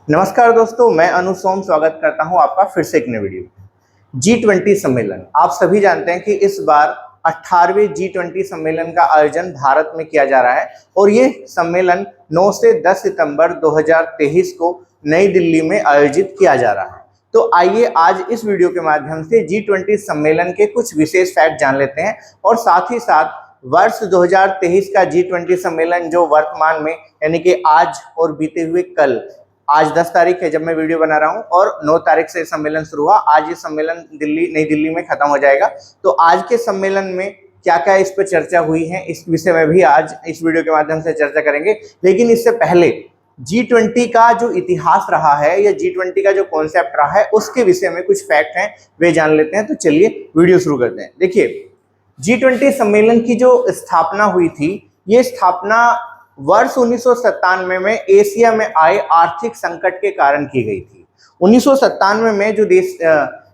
नमस्कार दोस्तों, मैं अनु सोम स्वागत करता हूं आपका फिर से एक नए वीडियो। G20 सम्मेलन, आप सभी जानते हैं कि इस बार 18वें G20 सम्मेलन का आयोजन भारत में किया जा रहा है और ये सम्मेलन 9 से 10 सितंबर 2023 को नई दिल्ली में आयोजित किया जा रहा है। तो आइए आज इस वीडियो के माध्यम से G20 सम्मेलन के कुछ विशेष फैक्ट जान लेते हैं और साथ ही साथ वर्ष 2023 का G20 सम्मेलन जो वर्तमान में यानी कि आज और बीते हुए कल, आज 10 तारीख है जब मैं वीडियो बना रहा हूं और 9 तारीख से सम्मेलन शुरू हुआ। आज ये सम्मेलन नई दिल्ली में खत्म हो जाएगा। तो आज के सम्मेलन में क्या क्या इस पर चर्चा हुई है, इस विषय में भी आज इस वीडियो के माध्यम से चर्चा करेंगे। लेकिन इससे पहले G20 का जो इतिहास रहा है या G20 का जो कॉन्सेप्ट रहा है उसके विषय में कुछ फैक्ट हैं, वे जान लेते हैं। तो चलिए वीडियो शुरू करते हैं। देखिए, G20 सम्मेलन की जो स्थापना हुई थी, ये स्थापना वर्ष 1997 में एशिया में आए आर्थिक संकट के कारण की गई थी। 1997 में जो देश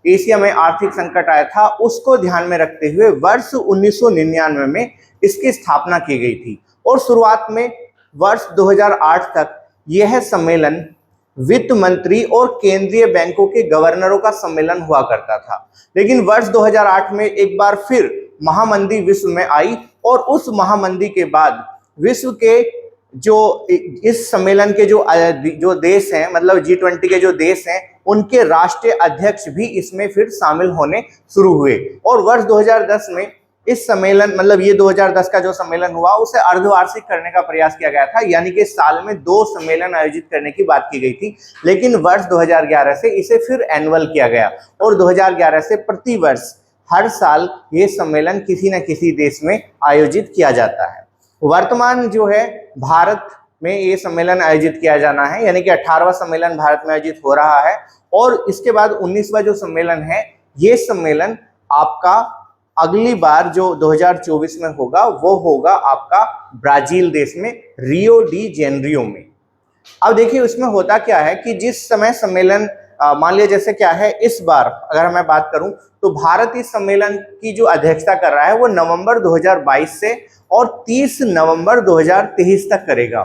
एशिया में आर्थिक संकट आया था उसको ध्यान में रखते हुए वर्ष 1999 में इसकी स्थापना की गई थी और शुरुआत में वर्ष 2008 तक यह सम्मेलन वित्त मंत्री और केंद्रीय बैंकों के गवर्नरों का सम्मेलन हुआ करता था। लेकिन वर्ष 2008 में एक बार फिर महामंदी विश्व में आई और उस महामंदी के बाद विश्व के जो इस सम्मेलन के जो देश हैं, मतलब G20 के जो देश हैं, उनके राष्ट्रीय अध्यक्ष भी इसमें फिर शामिल होने शुरू हुए और वर्ष 2010 में इस सम्मेलन, मतलब ये 2010 का जो सम्मेलन हुआ उसे अर्धवार्षिक करने का प्रयास किया गया था, यानी कि साल में 2 सम्मेलन आयोजित करने की बात की गई थी। लेकिन वर्ष 2011 से इसे फिर एनुअल किया गया और 2011 से प्रति वर्ष हर साल ये सम्मेलन किसी न किसी देश में आयोजित किया जाता है। वर्तमान जो है भारत में ये सम्मेलन आयोजित किया जाना है, यानी कि 18वां सम्मेलन भारत में आयोजित हो रहा है और इसके बाद 19वां जो सम्मेलन है, ये सम्मेलन आपका अगली बार जो 2024 में होगा वो होगा आपका ब्राजील देश में, रियो डी जेनेरियो में। अब देखिए उसमें होता क्या है कि जिस समय सम्मेलन मान लिया जैसे क्या है, इस बार अगर मैं बात करूं तो भारत इस सम्मेलन की जो अध्यक्षता कर रहा है वो नवंबर 2022 से और 30 नवंबर 2023 तक करेगा,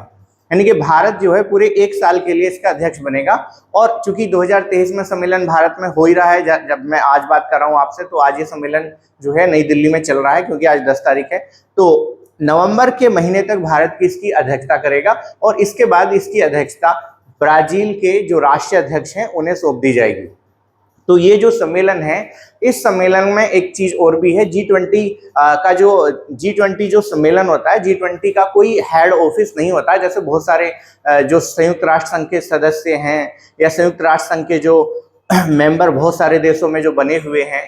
यानी कि भारत जो है पूरे 1 साल के लिए इसका अध्यक्ष बनेगा। और चूंकि 2023 में सम्मेलन भारत में हो ही रहा है, जब मैं आज बात कर रहा हूं आपसे तो आज ये सम्मेलन जो है नई दिल्ली में चल रहा है क्योंकि आज 10 तारीख है। तो नवंबर के महीने तक भारत की इसकी अध्यक्षता करेगा और इसके बाद इसकी अध्यक्षता ब्राजील के जो राष्ट्रीय अध्यक्ष हैं उन्हें सौंप दी जाएगी। तो ये जो सम्मेलन है, इस सम्मेलन में एक चीज और भी है, G20 का G20 जो सम्मेलन होता है, G20 का कोई हेड ऑफिस नहीं होता है। जैसे बहुत सारे जो संयुक्त राष्ट्र संघ के सदस्य हैं या संयुक्त राष्ट्र संघ के जो मेंबर बहुत सारे देशों में जो बने हुए हैं,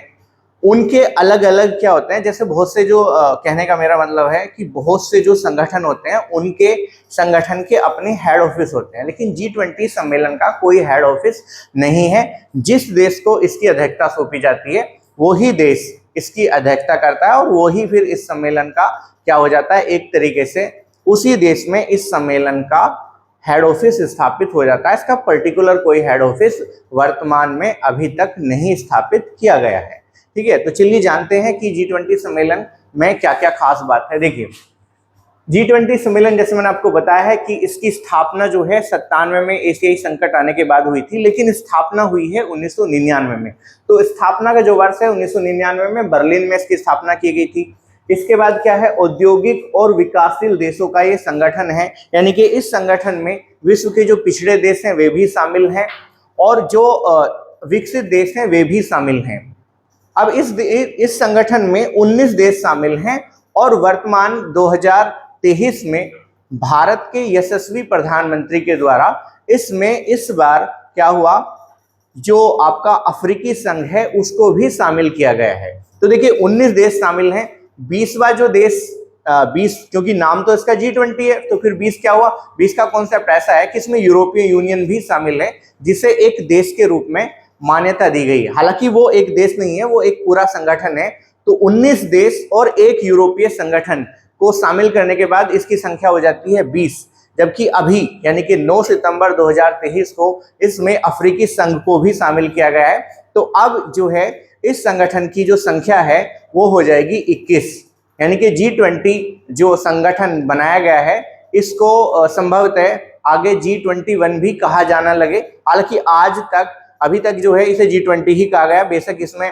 उनके अलग अलग क्या होते हैं, जैसे बहुत से जो कहने का मेरा मतलब है कि बहुत से जो संगठन होते हैं उनके संगठन के अपने हेड ऑफिस होते हैं, लेकिन G20 सम्मेलन का कोई हेड ऑफिस नहीं है। जिस देश को इसकी अध्यक्षता सौंपी जाती है वही देश इसकी अध्यक्षता करता है और वही फिर इस सम्मेलन का क्या हो जाता है, एक तरीके से उसी देश में इस सम्मेलन का हेड ऑफिस स्थापित हो जाता है। इसका पर्टिकुलर कोई हेड ऑफिस वर्तमान में अभी तक नहीं स्थापित किया गया है। ठीक है, तो चलिए जानते हैं कि G20 सम्मेलन में क्या क्या खास बात है। देखिए, G20 सम्मेलन जैसे मैंने आपको बताया है कि इसकी स्थापना जो है 97 में एशियाई संकट आने के बाद हुई थी, लेकिन स्थापना हुई है 1999 में। तो स्थापना का जो वर्ष है 1999 में बर्लिन में इसकी स्थापना की गई थी। इसके बाद क्या है, औद्योगिक और विकासशील देशों का ये संगठन है, यानी कि इस संगठन में विश्व के जो पिछड़े देश हैं वे भी शामिल हैं और जो विकसित देश हैं वे भी शामिल हैं। अब इस संगठन में 19 देश शामिल हैं और वर्तमान 2023 में भारत के यशस्वी प्रधानमंत्री के द्वारा इसमें इस बार क्या हुआ, जो आपका अफ्रीकी संघ है उसको भी शामिल किया गया है। तो देखिए 19 देश शामिल हैं। 20वां जो देश 20, क्योंकि नाम तो इसका G20 है तो फिर 20 क्या हुआ, 20 का कॉन्सेप्ट ऐसा है कि इसमें यूरोपीय यूनियन भी शामिल है जिसे एक देश के रूप में मान्यता दी गई। हालांकि वो एक देश नहीं है, वो एक पूरा संगठन है। तो 19 देश और एक यूरोपीय संगठन को शामिल करने के बाद इसकी संख्या हो जाती है 20, जबकि अभी यानी कि 9 सितंबर 2023 को इसमें अफ्रीकी संघ को भी शामिल किया गया है। तो अब जो है इस संगठन की जो संख्या है वो हो जाएगी 21, यानी कि G20 जो संगठन बनाया गया है इसको संभवतः आगे G21 भी कहा जाना लगे। हालांकि आज तक अभी तक जो है इसे G20 ही कहा गया, बेशक इसमें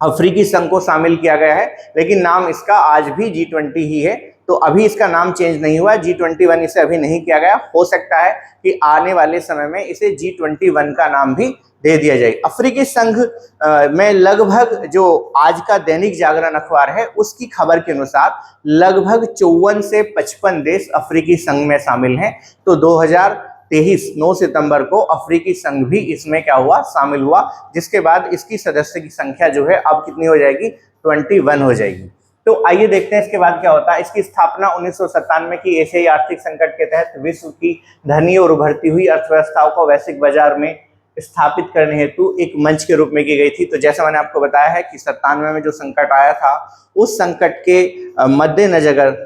अफ्रीकी संघ को शामिल किया गया है, लेकिन नाम इसका आज भी G20 ही है। तो अभी इसका नाम चेंज नहीं हुआ, G21 इसे अभी नहीं किया गया। हो सकता है कि आने वाले समय में इसे G21 का नाम भी दे दिया जाए। अफ्रीकी संघ में लगभग, जो आज का दैनिक जागरण अखबार है उसकी खबर के अनुसार, लगभग 54 से 55 देश अफ्रीकी संघ में शामिल हैं। तो 2023 9 सितंबर को अफ्रीकी संघ भी इसमें क्या हुआ, शामिल हुआ, जिसके बाद इसकी सदस्य की संख्या जो है अब कितनी हो जाएगी, 21 हो जाएगी। तो आइए देखते हैं इसके बाद क्या होता है। इसकी स्थापना 1997 की एशियाई आर्थिक संकट के तहत विश्व की धनी और उभरती हुई अर्थव्यवस्थाओं को वैश्विक बाजार में स्थापित करने हेतु एक मंच के रूप में की गई थी। तो जैसा मैंने आपको बताया है कि 97 में जो संकट आया था, उस संकट के मद्देनजर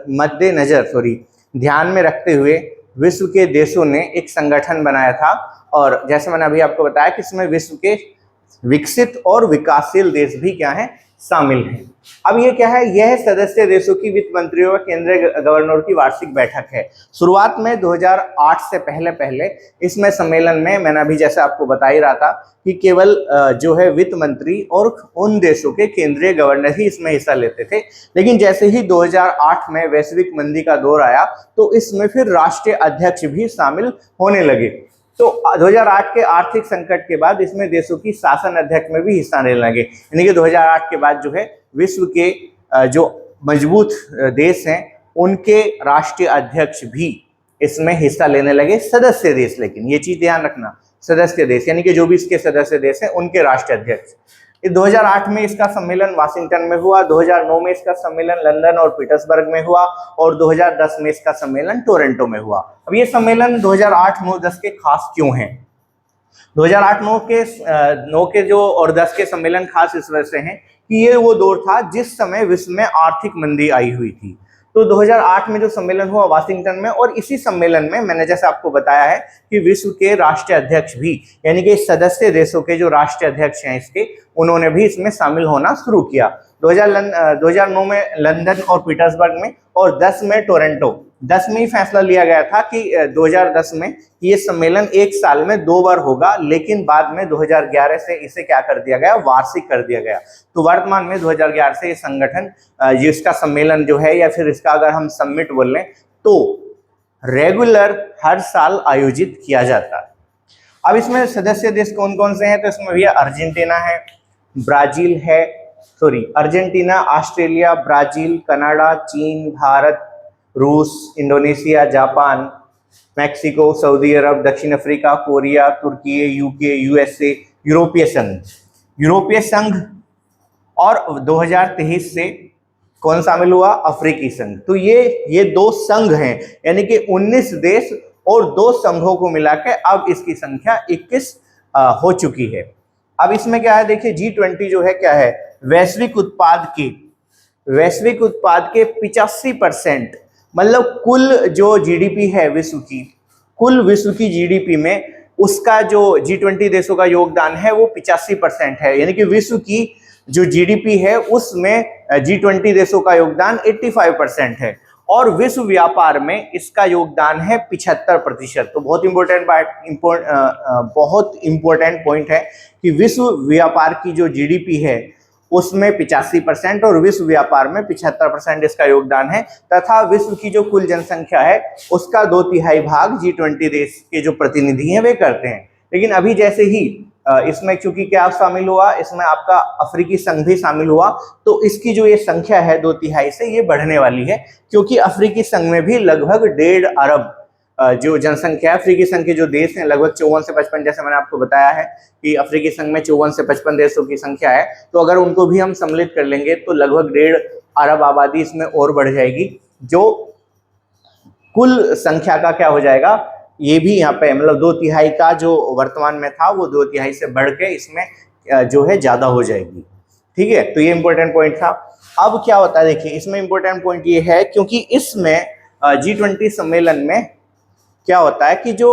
ध्यान में रखते हुए विश्व के देशों ने एक संगठन बनाया था। और जैसे मैंने अभी आपको बताया कि इसमें विश्व के विकसित और विकासशील देश भी क्या हैं, शामिल हैं। अब ये क्या है, यह सदस्य देशों की वित्त मंत्रियों व केंद्रीय गवर्नरों की वार्षिक बैठक है। शुरुआत में 2008 से पहले इसमें सम्मेलन में मैंने अभी जैसे आपको बता ही रहा था कि केवल जो है वित्त मंत्री और उन देशों के केंद्रीय गवर्नर ही इसमें हिस्सा लेते थे। लेकिन जैसे ही 2008 में वैश्विक मंदी का दौर आया तो इसमें फिर राष्ट्रीय अध्यक्ष भी शामिल होने लगे। तो 2008 के आर्थिक संकट के बाद इसमें देशों की शासन अध्यक्ष में भी हिस्सा लेने लगे। यानी कि 2008 के बाद जो है विश्व के जो मजबूत देश हैं उनके राष्ट्रीय अध्यक्ष भी इसमें हिस्सा लेने लगे, सदस्य देश। लेकिन ये चीज ध्यान रखना, सदस्य देश यानी कि जो भी इसके सदस्य देश हैं उनके राष्ट्रीय अध्यक्ष। 2008 में इसका सम्मेलन वाशिंगटन में हुआ, 2009 में इसका सम्मेलन लंदन और पीटर्सबर्ग में हुआ और 2010 में इसका सम्मेलन टोरंटो में हुआ। अब ये सम्मेलन 2008, 9, 10 के खास क्यों हैं? 2008, 9 के जो और 10 के सम्मेलन खास इस वजह से हैं कि ये वो दौर था जिस समय विश्व में आर्थिक मंदी आई हुई थी। तो 2008 में जो सम्मेलन हुआ वाशिंगटन में, और इसी सम्मेलन में मैंने जैसे आपको बताया है कि विश्व के राष्ट्रीय अध्यक्ष भी, यानी कि सदस्य देशों के जो राष्ट्रीय अध्यक्ष हैं इसके, उन्होंने भी इसमें शामिल होना शुरू किया। 2009 में लंदन और पीटर्सबर्ग में, और 10 में टोरंटो। 10 में ही फैसला लिया गया था कि 2010 में ये सम्मेलन एक साल में 2 बार होगा, लेकिन बाद में 2011 से इसे क्या कर दिया गया, वार्षिक कर दिया गया। तो वर्तमान में 2011 से ये संगठन, जिसका सम्मेलन जो है, या फिर इसका अगर हम समिट बोल लें, तो रेगुलर हर साल आयोजित किया जाता है। अब इसमें सदस्य देश कौन कौन से हैं? तो इसमें भैया अर्जेंटीना है, ब्राजील है, अर्जेंटीना, ऑस्ट्रेलिया, ब्राजील, कनाडा, चीन, भारत, रूस, इंडोनेशिया, जापान, मैक्सिको, सऊदी अरब, दक्षिण अफ्रीका, कोरिया, तुर्की, यूके, यूएसए, यूरोपीय संघ, और 2023 से कौन शामिल हुआ? अफ्रीकी संघ। तो ये 2 संघ हैं, यानी कि 19 देश और 2 संघों को मिला के अब इसकी संख्या 21 हो चुकी है। अब इसमें क्या है, देखिए G20 जो है क्या है, वैश्विक उत्पाद के 85%, मतलब कुल जो जीडीपी है कुल विश्व की जीडीपी में उसका जो G20 देशों का योगदान है वो 85% है। यानी कि विश्व की जो जीडीपी है उसमें G20 देशों का योगदान 85% है, और विश्व व्यापार में इसका योगदान है 75%। तो बहुत इंपॉर्टेंट पॉइंट है कि विश्व व्यापार की जो जीडीपी है उसमें 85% और विश्व व्यापार में 75% इसका योगदान है, तथा विश्व की जो कुल जनसंख्या है उसका 2/3 भाग G20 देश के जो प्रतिनिधि हैं वे करते हैं। लेकिन अभी जैसे ही इसमें चूंकि क्या शामिल हुआ, इसमें आपका अफ्रीकी संघ भी शामिल हुआ, तो इसकी जो ये संख्या है 2/3 से ये बढ़ने वाली है, क्योंकि अफ्रीकी संघ में भी लगभग 1.5 अरब जो जनसंख्या है। अफ्रीकी संघ के जो देश हैं लगभग 54 से 55, जैसे मैंने आपको बताया है कि अफ्रीकी संघ में 54 से 55 देशों की संख्या है। तो अगर उनको भी हम सम्मिलित कर लेंगे तो लगभग 1.5 अरब आबादी इसमें और बढ़ जाएगी, जो कुल संख्या का क्या हो जाएगा, ये भी यहाँ पे मतलब 2/3 का जो वर्तमान में था वो 2/3 से बढ़ के इसमें जो है ज्यादा हो जाएगी। ठीक है, तो ये इंपॉर्टेंट पॉइंट था। अब क्या होता है, देखिए इसमें इंपॉर्टेंट पॉइंट ये है क्योंकि इसमें G20 सम्मेलन में क्या होता है कि जो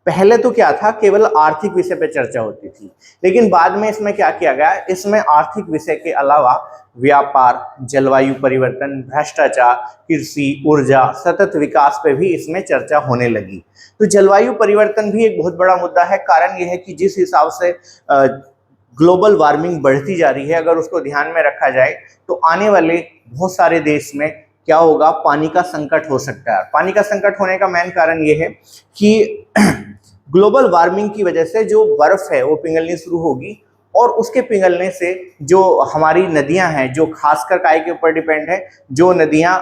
पहले तो क्या था, केवल आर्थिक विषय पे चर्चा होती थी, लेकिन बाद में इसमें क्या किया गया, इसमें आर्थिक विषय के अलावा व्यापार, जलवायु परिवर्तन, भ्रष्टाचार, कृषि, ऊर्जा, सतत विकास पे भी इसमें चर्चा होने लगी। तो जलवायु परिवर्तन भी एक बहुत बड़ा मुद्दा है। कारण यह है कि जिस हिसाब से ग्लोबल वार्मिंग बढ़ती जा रही है, अगर उसको ध्यान में रखा जाए तो आने वाले बहुत सारे देश में क्या होगा, पानी का संकट हो सकता है। पानी का संकट होने का मेन कारण ये है कि ग्लोबल वार्मिंग की वजह से जो बर्फ है वो पिघलनी शुरू होगी, और उसके पिघलने से जो हमारी नदियां हैं, जो खासकर काय के ऊपर डिपेंड है, जो नदियां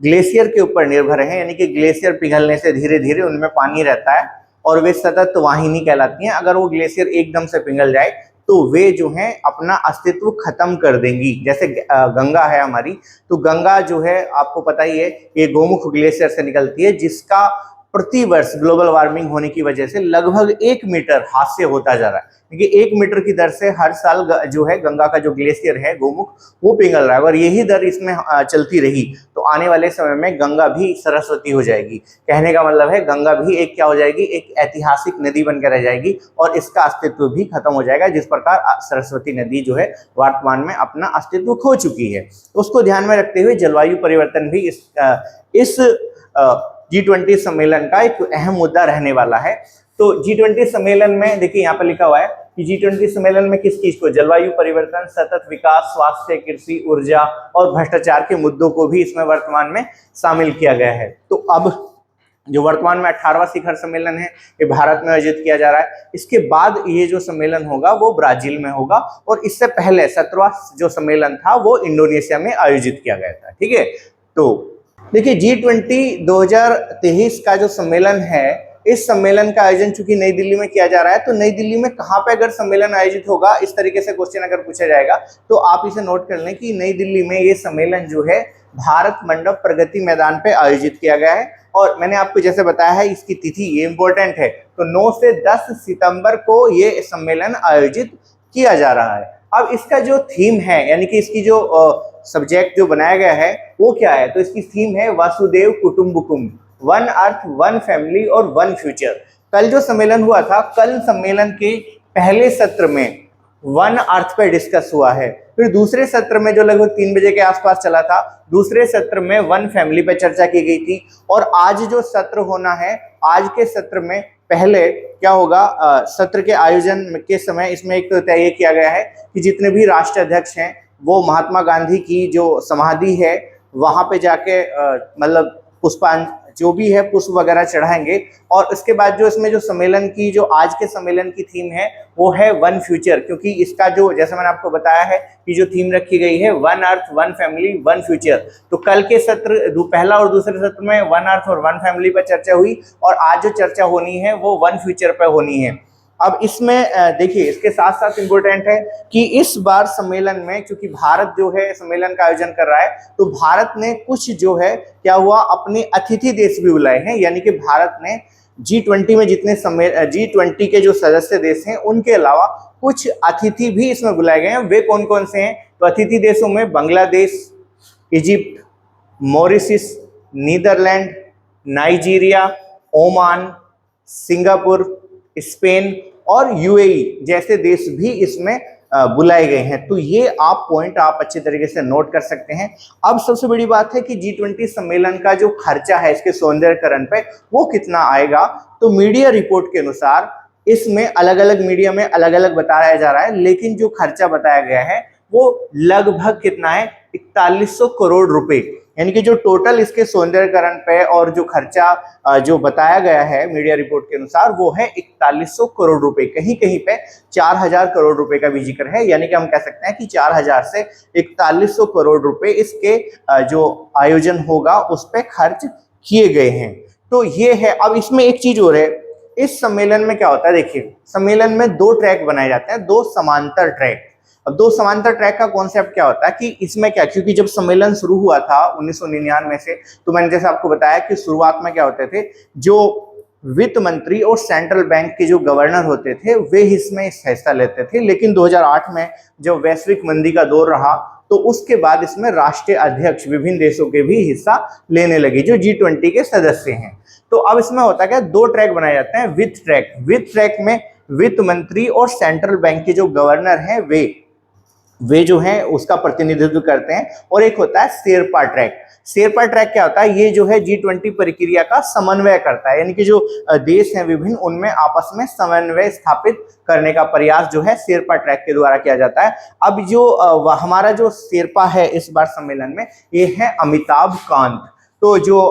ग्लेशियर के ऊपर निर्भर हैं, यानी कि ग्लेशियर पिघलने से धीरे धीरे उनमें पानी रहता है और वे सतत वाहिनी कहलाती हैं। अगर वो ग्लेशियर एकदम से पिघल जाए तो वे जो हैं अपना अस्तित्व खत्म कर देंगी। जैसे गंगा है हमारी, तो गंगा जो है आपको पता ही है, ये गोमुख ग्लेशियर से निकलती है, जिसका प्रतिवर्ष ग्लोबल वार्मिंग होने की वजह से लगभग 1 मीटर हास्य होता जा रहा है, क्योंकि 1 मीटर की दर से हर साल जो है गंगा का जो ग्लेशियर है गोमुख, वो पिघल रहा है। और यही दर इसमें चलती रही तो आने वाले समय में गंगा भी सरस्वती हो जाएगी। कहने का मतलब है गंगा भी एक क्या हो जाएगी, एक ऐतिहासिक नदी बनकर रह जाएगी और इसका अस्तित्व भी खत्म हो जाएगा। जिस प्रकार सरस्वती नदी जो है वर्तमान में अपना अस्तित्व खो चुकी है। उसको ध्यान में रखते हुए जलवायु परिवर्तन भी इस G20 सम्मेलन का एक अहम मुद्दा रहने वाला है। तो G20 सम्मेलन में देखिए यहाँ पर लिखा हुआ है कि G20 सम्मेलन में किस चीज को, जलवायु परिवर्तन, सतत विकास, स्वास्थ्य, कृषि, ऊर्जा और भ्रष्टाचार के मुद्दों को भी इसमें वर्तमान में शामिल किया गया है। तो अब जो वर्तमान में 18वां शिखर सम्मेलन है, ये भारत में आयोजित किया जा रहा है। इसके बाद ये जो सम्मेलन होगा वो ब्राजील में होगा, और इससे पहले 17वां जो सम्मेलन था वो इंडोनेशिया में आयोजित किया गया था। ठीक है, तो देखिए G20 2023 का जो सम्मेलन है, इस सम्मेलन का आयोजन चूंकि नई दिल्ली में किया जा रहा है, तो नई दिल्ली में कहाँ पे अगर सम्मेलन आयोजित होगा, इस तरीके से क्वेश्चन अगर पूछा जाएगा तो आप इसे नोट कर लें कि नई दिल्ली में ये सम्मेलन जो है भारत मंडप प्रगति मैदान पे आयोजित किया गया है। और मैंने आपको जैसे बताया है इसकी तिथि ये इंपॉर्टेंट है, तो 9 से 10 सितंबर को ये सम्मेलन आयोजित किया जा रहा है। अब इसका जो थीम है, यानी कि इसकी जो सब्जेक्ट जो बनाया गया है वो क्या है, तो इसकी थीम है वासुदेव कुटुंबकम, वन अर्थ, वन फैमिली और वन फ्यूचर। कल जो सम्मेलन हुआ था, कल सम्मेलन के पहले सत्र में वन अर्थ पे डिस्कस हुआ है, फिर दूसरे सत्र में जो लगभग 3 बजे के आसपास चला था, दूसरे सत्र में वन फैमिली पे चर्चा की गई थी। और आज जो सत्र होना है, आज के सत्र में पहले क्या होगा, सत्र के आयोजन के समय इसमें एक तो तय किया गया है कि जितने भी राष्ट्राध्यक्ष हैं वो महात्मा गांधी की जो समाधि है वहां पे जाके मतलब जो भी है पुष्प वगैरह चढ़ाएंगे। और उसके बाद जो इसमें जो सम्मेलन की, जो आज के सम्मेलन की थीम है वो है वन फ्यूचर, क्योंकि इसका जो, जैसे मैंने आपको बताया है कि जो थीम रखी गई है one earth, one family, one future. तो कल के सत्र, पहला और दूसरे सत्र में वन अर्थ और वन फैमिली पर चर्चा हुई, और आज जो चर्चा होनी है वो वन फ्यूचर पर होनी है। अब इसमें देखिए, इसके साथ साथ इम्पोर्टेंट है कि इस बार सम्मेलन में, क्योंकि भारत जो है सम्मेलन का आयोजन कर रहा है, तो भारत ने कुछ जो है क्या हुआ, अपने अतिथि देश भी बुलाए हैं। यानी कि भारत ने G20 में जितने G20 के जो सदस्य देश हैं उनके अलावा कुछ अतिथि भी इसमें बुलाए गए हैं। वे कौन कौन से हैं, तो अतिथि देशों में Bangladesh, Egypt, Mauritius, Netherland, Nigeria, Oman, Singapore, Spain और यूएई जैसे देश भी इसमें बुलाए गए हैं। तो ये आप पॉइंट आप अच्छे तरीके से नोट कर सकते हैं। अब सबसे बड़ी बात है कि G20 सम्मेलन का जो खर्चा है इसके सौंदर्यकरण पे वो कितना आएगा, तो मीडिया रिपोर्ट के अनुसार इसमें अलग अलग मीडिया में अलग अलग बताया जा रहा है, लेकिन जो खर्चा बताया गया है वो लगभग कितना है, 4100 करोड़ रुपए। यानी कि जो टोटल इसके सौंदर्यकरण पे और जो खर्चा जो बताया गया है मीडिया रिपोर्ट के अनुसार वो है 4100 करोड़ रुपए। कहीं कहीं पे 4000 करोड़ रुपए का भी जिक्र है। यानी कि हम कह सकते हैं कि 4000 से 4100 करोड़ रुपए इसके जो आयोजन होगा उस पर खर्च किए गए हैं। तो ये है। अब इसमें एक चीज और है, इस सम्मेलन में क्या होता है, देखिए सम्मेलन में 2 ट्रैक बनाए जाते हैं, 2 समांतर ट्रैक। अब 2 समांतर ट्रैक का कॉन्सेप्ट क्या होता है कि इसमें क्या, क्योंकि जब सम्मेलन शुरू हुआ था 1999 से, तो मैंने जैसे आपको बताया कि शुरुआत में क्या होते थे, जो वित्त मंत्री और सेंट्रल बैंक के जो गवर्नर होते थे वे इसमें हिस्सा लेते थे। लेकिन 2008 में जब वैश्विक मंदी का दौर रहा तो उसके बाद इसमें राष्ट्रीय अध्यक्ष विभिन्न देशों के भी हिस्सा लेने लगे जो G20 के सदस्य हैं। तो अब इसमें होता क्या, 2 ट्रैक बनाए जाते हैं। वित्त ट्रैक में वित्त मंत्री और सेंट्रल बैंक के जो गवर्नर हैं वे जो हैं उसका प्रतिनिधित्व करते हैं। और एक होता है शेरपा ट्रैक। शेरपा ट्रैक क्या होता है, ये जो है G20 प्रक्रिया का समन्वय करता है, यानी कि जो देश हैं विभिन्न उनमें आपस में समन्वय स्थापित करने का प्रयास जो है शेरपा ट्रैक के द्वारा किया जाता है। अब जो हमारा जो शेरपा है इस बार सम्मेलन में, ये है अमिताभ कांत। तो जो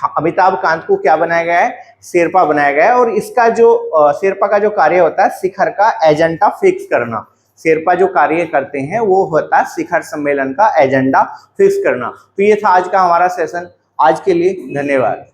अमिताभ कांत को क्या बनाया गया है, शेरपा बनाया गया है। और इसका जो शेरपा का जो कार्य होता है शिखर का एजेंडा फिक्स करना। शेरपा जो कार्य करते हैं वो होता है शिखर सम्मेलन का एजेंडा फिक्स करना। तो ये था आज का हमारा सेशन। आज के लिए धन्यवाद।